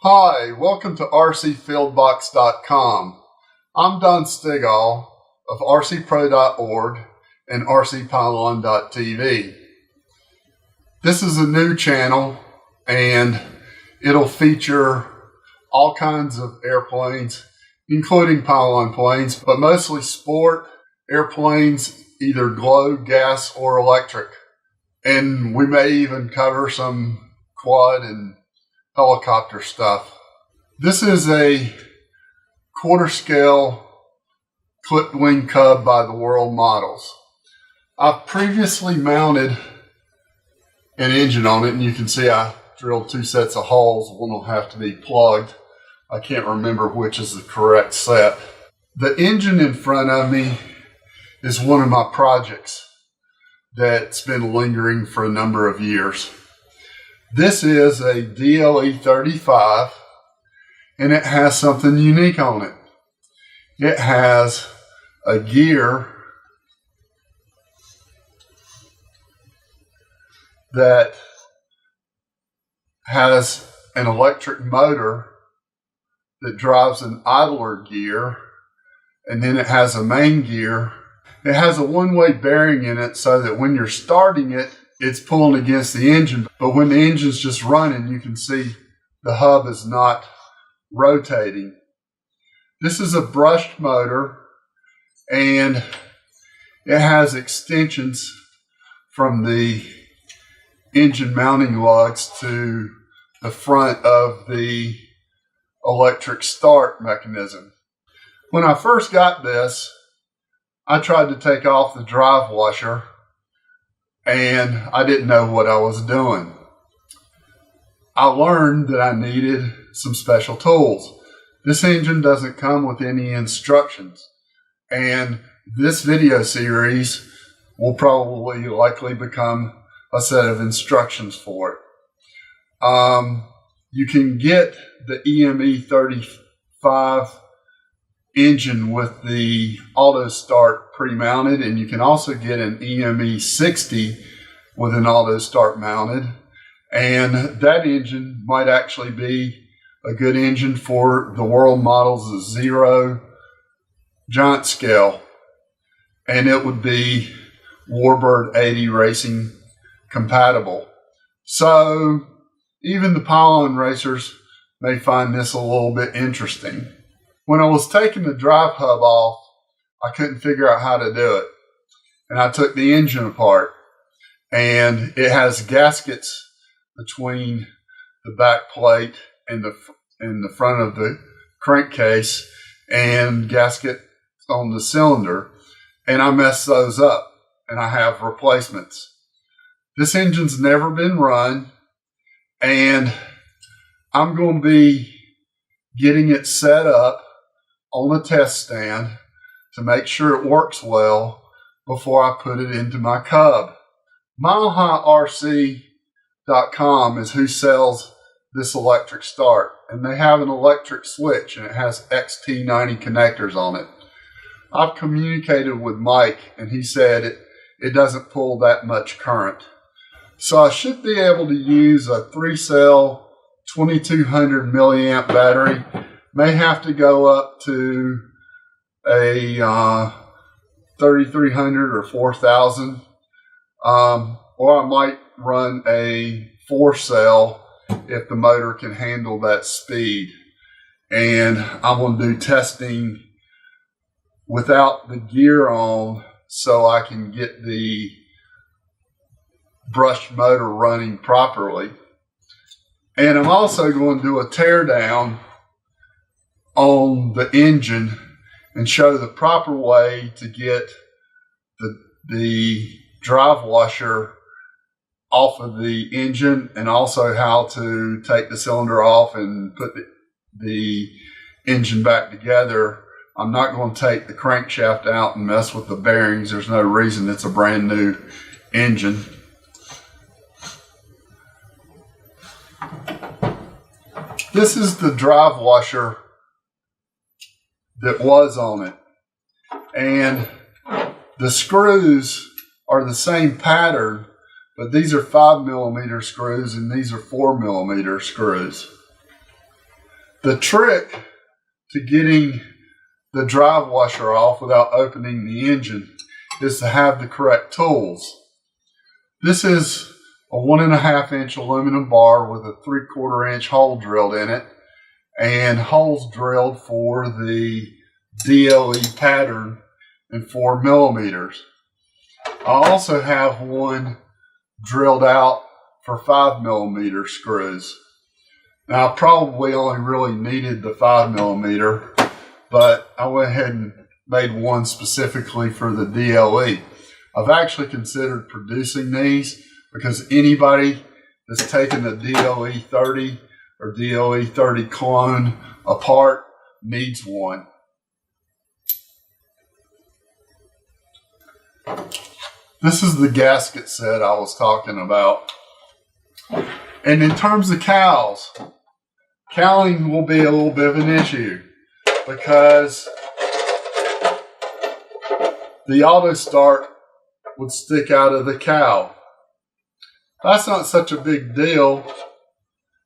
Hi, welcome to rcfieldbox.com. I'm Don Stegall of rcpro.org and rcpylon.tv. This is a new channel and it'll feature all kinds of airplanes, including pylon planes, but mostly sport airplanes, either glow, gas, or electric. And we may even cover some quad and helicopter stuff. This is a quarter scale Clipped Wing Cub by the World Models. I've previously mounted an engine on it, and you can see I drilled two sets of holes. One will have to be plugged. I can't remember which is the correct set. The engine in front of me is one of my projects that's been lingering for a number of years. This is a DLE-35, and it has something unique on it. It has a gear that has an electric motor that drives an idler gear, and then it has a main gear. It has a one-way bearing in it so that when you're starting it, it's pulling against the engine, but when the engine's just running, you can see the hub is not rotating. This is a brushed motor, and it has extensions from the engine mounting lugs to the front of the electric start mechanism. When I first got this, I tried to take off the drive washer, and I didn't know what I was doing. I learned that I needed some special tools. This engine doesn't come with any instructions, and this video series will probably likely become a set of instructions for it. You can get the EME 35 engine with the auto start pre-mounted, and you can also get an EME 60 with an auto start mounted, and that engine might actually be a good engine for the World Models' 0 giant scale, and it would be Warbird 80 racing compatible. So even the pylon racers may find this a little bit interesting. When I was taking the drive hub off, I couldn't figure out how to do it. And I took the engine apart, and it has gaskets between the back plate and the front of the crankcase, and gasket on the cylinder. And I messed those up, and I have replacements. This engine's never been run, and I'm going to be getting it set up on a test stand to make sure it works well before I put it into my Cub. MileHighRC.com is who sells this electric start, and they have an electric switch, and it has XT90 connectors on it. I've communicated with Mike, and he said it doesn't pull that much current. So I should be able to use a 3-cell 2200 milliamp battery. May have to go up to a 3300 or 4000, or I might run a 4-cell if the motor can handle that speed. And I'm going to do testing without the gear on so I can get the brushed motor running properly. And I'm also going to do a tear down on the engine and show the proper way to get the drive washer off of the engine, and also how to take the cylinder off and put the engine back together. I'm not going to take the crankshaft out and mess with the bearings. There's no reason. It's a brand new engine. This is the drive washer that was on it, and the screws are the same pattern, but these are 5mm screws and these are 4mm screws. The trick to getting the drive washer off without opening the engine is to have the correct tools. This is a 1.5 inch aluminum bar with a 3/4 inch hole drilled in it, and holes drilled for the DLE pattern in 4 millimeters. I also have one drilled out for 5 millimeter screws. Now I probably only really needed the 5 millimeter, but I went ahead and made one specifically for the DLE. I've actually considered producing these because anybody that's taken a DLE-30 or DLE-30 clone apart needs one. This is the gasket set I was talking about. And in terms of cowls, cowling will be a little bit of an issue because the auto start would stick out of the cowl. That's not such a big deal,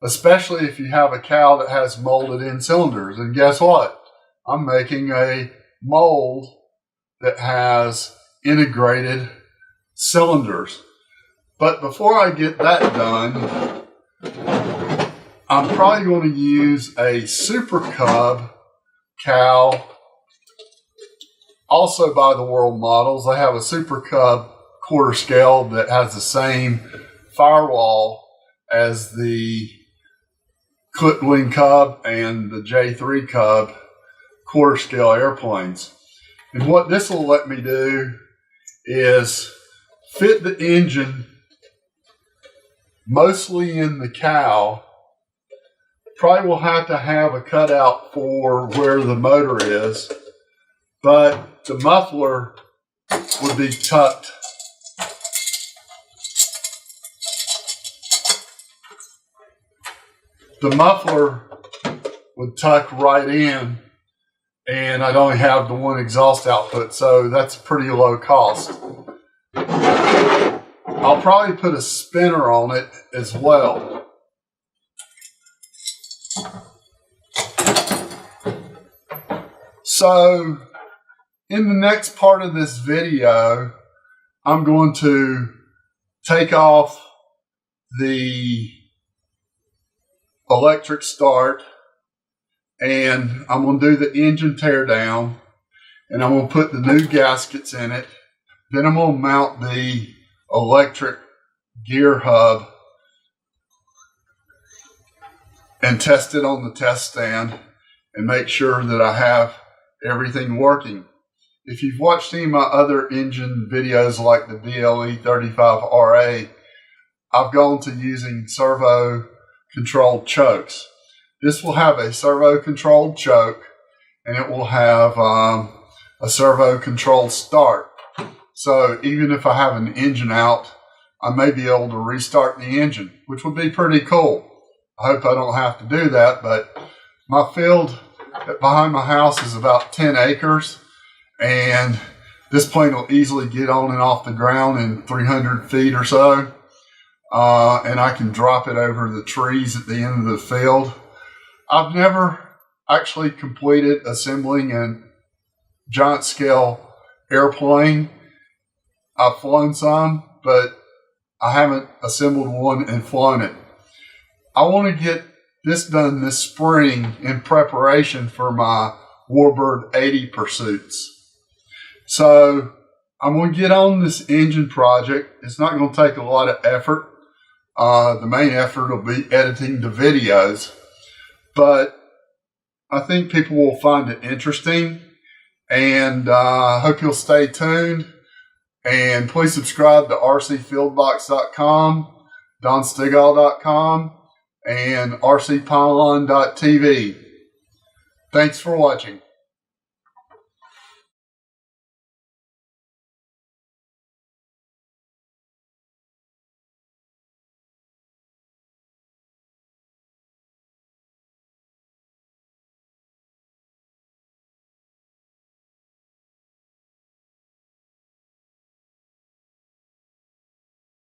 especially if you have a cowl that has molded in cylinders. And guess what? I'm making a mold that has integrated cylinders. But before I get that done, I'm probably going to use a Super Cub cowl. Also by the World Models, I have a Super Cub quarter scale that has the same firewall as the Clipped Wing Cub and the J3 Cub quarter scale airplanes. And what this will let me do is fit the engine mostly in the cowl. Probably will have to have a cutout for where the motor is, but the muffler would be tucked tuck right in, and I'd only have the one exhaust output, so that's pretty low cost. I'll probably put a spinner on it as well. So in the next part of this video, I'm going to take off the electric start, and I'm going to do the engine tear down, and I'm going to put the new gaskets in it. Then I'm going to mount the electric gear hub and test it on the test stand and make sure that I have everything working. If you've watched any of my other engine videos like the DLE-35RA, I've gone to using servo controlled chokes. This will have a servo controlled choke, and it will have a servo controlled start. So even if I have an engine out, I may be able to restart the engine, which would be pretty cool. I hope I don't have to do that, but my field behind my house is about 10 acres, and this plane will easily get on and off the ground in 300 feet or so, and I can drop it over the trees at the end of the field. I've never actually completed assembling a giant scale airplane. I've flown some, but I haven't assembled one and flown it. I want to get this done this spring in preparation for my Warbird 80 pursuits. So I'm going to get on this engine project. It's not going to take a lot of effort. The main effort will be editing the videos, but I think people will find it interesting, and I hope you'll stay tuned. And please subscribe to rcfieldbox.com, donstegall.com, and rcpylon.tv. Thanks for watching.